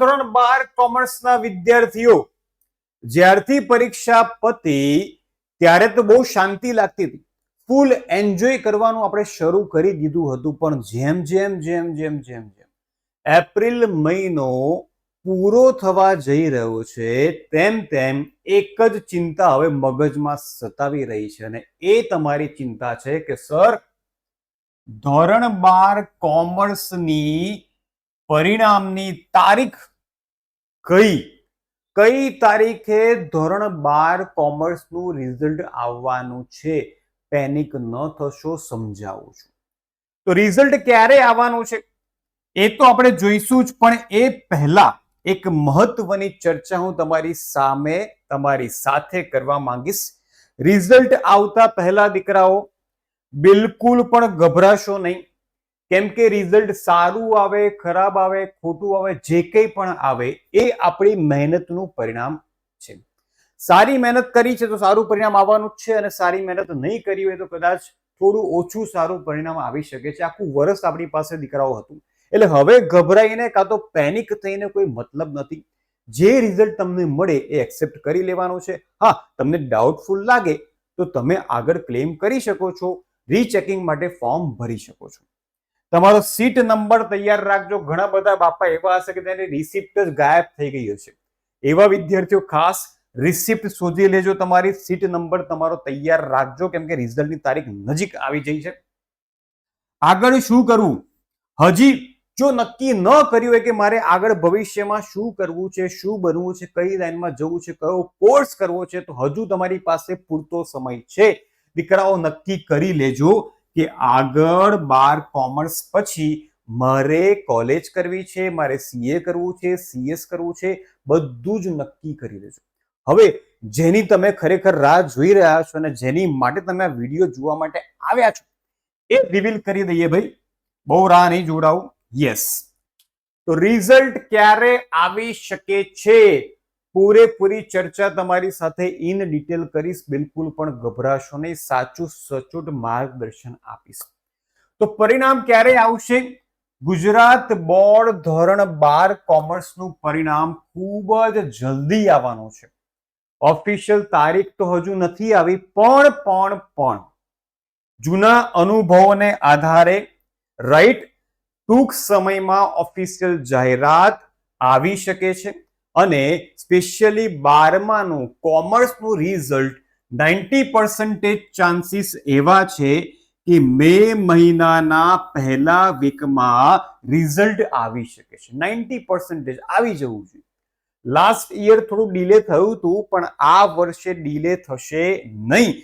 ધોરણ 12 કોમર્સના વિદ્યાર્થીઓ, જ્યારથી પરીક્ષા પતી ત્યારે તો બહુ શાંતિ લાગતી હતી, ફૂલ એન્જોય કરવાનું આપણે શરૂ કરી દીધું હતું. પણ જેમ જેમ જેમ જેમ જેમ જેમ એપ્રિલ મહિનો પૂરો થવા જઈ રહ્યો છે તેમ તેમ એક જ ચિંતા હવે મગજમાં સતાવી રહી છે, અને એ તમારી ચિંતા છે કે સર, ધોરણ 12 કોમર્સની પરિણામની તારીખ કઈ તારીખે ધોરણ 12 કોમર્સનું રિઝલ્ટ આવવાનું છે? પેનિક ન થશો, સમજાવું છું. તો રિઝલ્ટ ક્યારે આવવાનું છે એ તો આપણે જોઈશું જ, પણ એ પહેલા એક મહત્વની ચર્ચા હું તમારી સામે તમારી સાથે કરવા માંગીશ. રિઝલ્ટ આવતા પહેલા દીકરાઓ બિલકુલ પણ ગભરાશો નહીં, કેમ કે રિઝલ્ટ સારું આવે, ખરાબ આવે, ખોટું આવે, જે કંઈ પણ આવે એ આપણી મહેનતનું પરિણામ છે. સારી મહેનત કરી છે તો સારું પરિણામ આવવાનું જ છે, અને સારી મહેનત નહીં કરી હોય તો કદાચ થોડું ઓછું સારું પરિણામ આવી શકે છે. આખું વર્ષ આપણી પાસે દીકરાઓ હતું, એટલે હવે ગભરાઈને કાં તો પેનિક થઈને કોઈ મતલબ નથી. જે રિઝલ્ટ તમને મળે એ એક્સેપ્ટ કરી લેવાનું છે. હા, તમને ડાઉટફુલ લાગે તો તમે આગળ ક્લેમ કરી શકો છો, રીચેકિંગ માટે ફોર્મ ભરી શકો છો. તમારો સીટ નંબર તૈયાર રાખજો. ઘણા બધા બાપા એવા હશે કે તેની રિસિપ્ટ જ ગાયબ થઈ ગઈ હશે. એવા વિદ્યાર્થીઓ ખાસ રિસિપ્ટ શોધી લેજો, તમારી સીટ નંબર તમારો તૈયાર રાખજો, કેમ કે રિઝલ્ટની તારીખ નજીક આવી જઈ છે. આગળ શું કરવું? હજી જો નક્કી ન કર્યું હોય કે મારે આગળ ભવિષ્યમાં શું કરવું છે, શું બનવું છે, કઈ લાઈનમાં જવું છે, કયો કોર્સ કરવો છે, તો હજુ તમારી પાસે પૂરતો સમય છે. દીકરાઓ નક્કી કરી લેજો કે આગળ 12 કોમર્સ પછી મારે કોલેજ કરવી છે, મારે સીએ કરવું છે, સીએસ કરવું છે, બધું જ નક્કી કરી લેજો. હવે જેની તમે ખરેખર રાહ જોઈ રહ્યા છો અને જેની માટે તમે આ વિડીયો જોવા માટે આવ્યા છો એ રિવીલ કરી દઈએ ભાઈ, બહુ રાહ નહીં જોડાવું. યસ, તો રિઝલ્ટ ક્યારે આવી શકે છે? પૂરેપૂરી ચર્ચા તમારી સાથે ઇન ડિટેલ કરીશ, બિલકુલ પણ ગભરાશો નહીં, સાચું સચોટ માર્ગદર્શન આપીશ. તો પરિણામ ક્યારે આવશે? ગુજરાત બોર્ડ ધોરણ 12 કોમર્સનું પરિણામ ખૂબ જ જલ્દી આવવાનું છે. ઓફિશિયલ તારીખ તો હજુ નથી આવી, પણ જૂના અનુભવોને આધારે રાઈટ ટૂંક સમયમાં ઓફિશિયલ જાહેરાત આવી શકે છે. અને સ્પેશિયલી 12માનું કોમર્સનું રિઝલ્ટ 90% ચાન્સીસ એવા છે કે મે મહિનાના પહેલા વીકમાં રિઝલ્ટ આવી શકે છે. 90% આવી જવું જોઈએ. લાસ્ટ યર થોડું ડીલે થયું હતું, પણ આ વર્ષે ડીલે થશે નહીં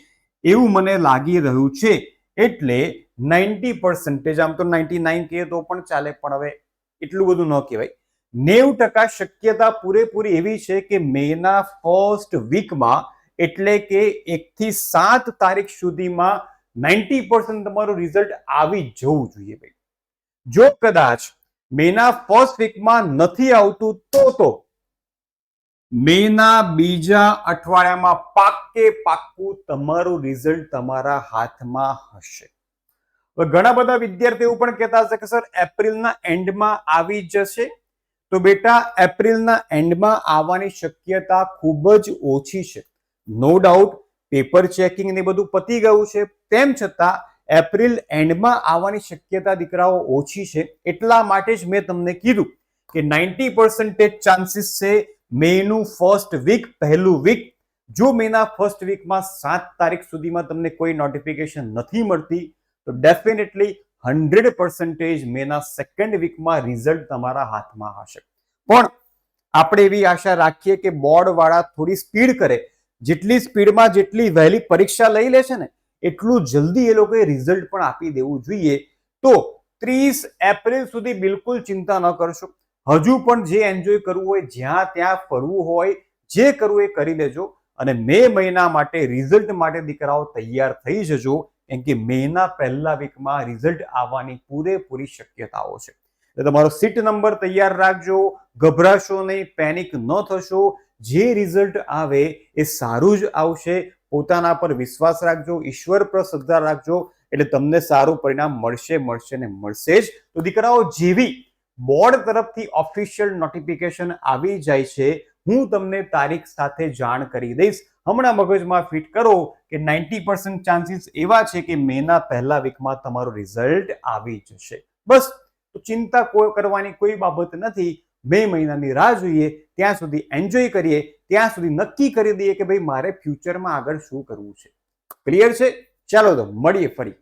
એવું મને લાગી રહ્યું છે. એટલે 90%, આમ તો 99 કહીએ તો પણ ચાલે, પણ હવે એટલું બધું ન કહેવાય. 90% શક્યતા પૂરેપૂરી એવી છે કે મેના ફર્સ્ટ વીકમાં, એટલે કે 1 થી 7 તારીખ સુધીમાં 90% તમારું રિઝલ્ટ આવી જવું જોઈએ ભાઈ. જો કદાચ મેના ફર્સ્ટ વીકમાં નથી આવતું તો મેના બીજા અઠવાડિયામાં પાક્કું તમારું રિઝલ્ટ તમારા હાથમાં હશે. ઘણા બધા વિદ્યાર્થીઓ એવું પણ કહેતા હશે કે સર એપ્રિલના એન્ડમાં આવી જશે. તો બેટા, એપ્રિલના એન્ડમાં આવવાની શક્યતા ખૂબ જ ઓછી છે. નો ડાઉટ પેપર ચેકિંગ ને બધું પતી ગયું છે, તેમ છતાં એપ્રિલ એન્ડમાં આવવાની શક્યતા દીકરાઓ ઓછી છે. એટલા માટે જ મેં તમને કીધું કે 90% ચાન્સીસ છે મેનું ફર્સ્ટ વીક, પહેલું વીક. જો મેના ફર્સ્ટ વીકમાં 7 તારીખ સુધીમાં તમને કોઈ નોટિફિકેશન નથી મળતી તો ડેફિનેટલી 100% મેના સેકન્ડ વીકમાં રિઝલ્ટ તમારા હાથમાં હશે. પણ આપણે એવી આશા રાખીએ કે બોર્ડ વાળા થોડી સ્પીડ કરે. જેટલી સ્પીડમાં જેટલી વહેલી પરીક્ષા લઈ લે છે ને, એટલું જલ્દી એ લોકોએ રિઝલ્ટ પણ આપી દેવું જોઈએ. તો 30 એપ્રિલ સુધી બિલકુલ ચિંતા ન કરશો. હજુ પણ જે એન્જોય કરવું હોય, જ્યાં ત્યાં ફરવું હોય, જે કરવું એ કરી લેજો. અને મે મહિના માટે રિઝલ્ટ માટે દીકરાઓ તૈયાર થઈ જજો, કેમ કે મેના પહેલા વીકમાં રિઝલ્ટ આવવાની પૂરેપૂરી શક્યતાઓ છે. એટલે તમારો સીટ નંબર તૈયાર રાખજો, ગભરાશો નહીં, પેનિક ન થશો. જે રિઝલ્ટ આવે એ સારું જ આવશે. પોતાના પર વિશ્વાસ રાખજો, ઈશ્વર પર શ્રદ્ધા રાખજો, એટલે તમને સારું પરિણામ મળશે ને મળશે જ. તો દીકરાઓ, જેવી બોર્ડ તરફથી ઓફિશિયલ નોટિફિકેશન આવી જાય છે, હું તમને તારીખ સાથે જાણ કરી દઈશ. હમણાં મગજમાં ફિટ કરો કે 90% ચાન્સીસ એવા છે કે મેના પહેલા વીકમાં તમારું રિઝલ્ટ આવી જશે. બસ, તો ચિંતા કરવાની કોઈ બાબત નથી. મે મહિનાની રાહ જોઈએ, ત્યાં સુધી એન્જોય કરીએ, ત્યાં સુધી નક્કી કરી દઈએ કે ભાઈ મારે ફ્યુચરમાં આગળ શું કરવું છે. ક્લિયર છે? ચાલો તો મળીએ ફરી.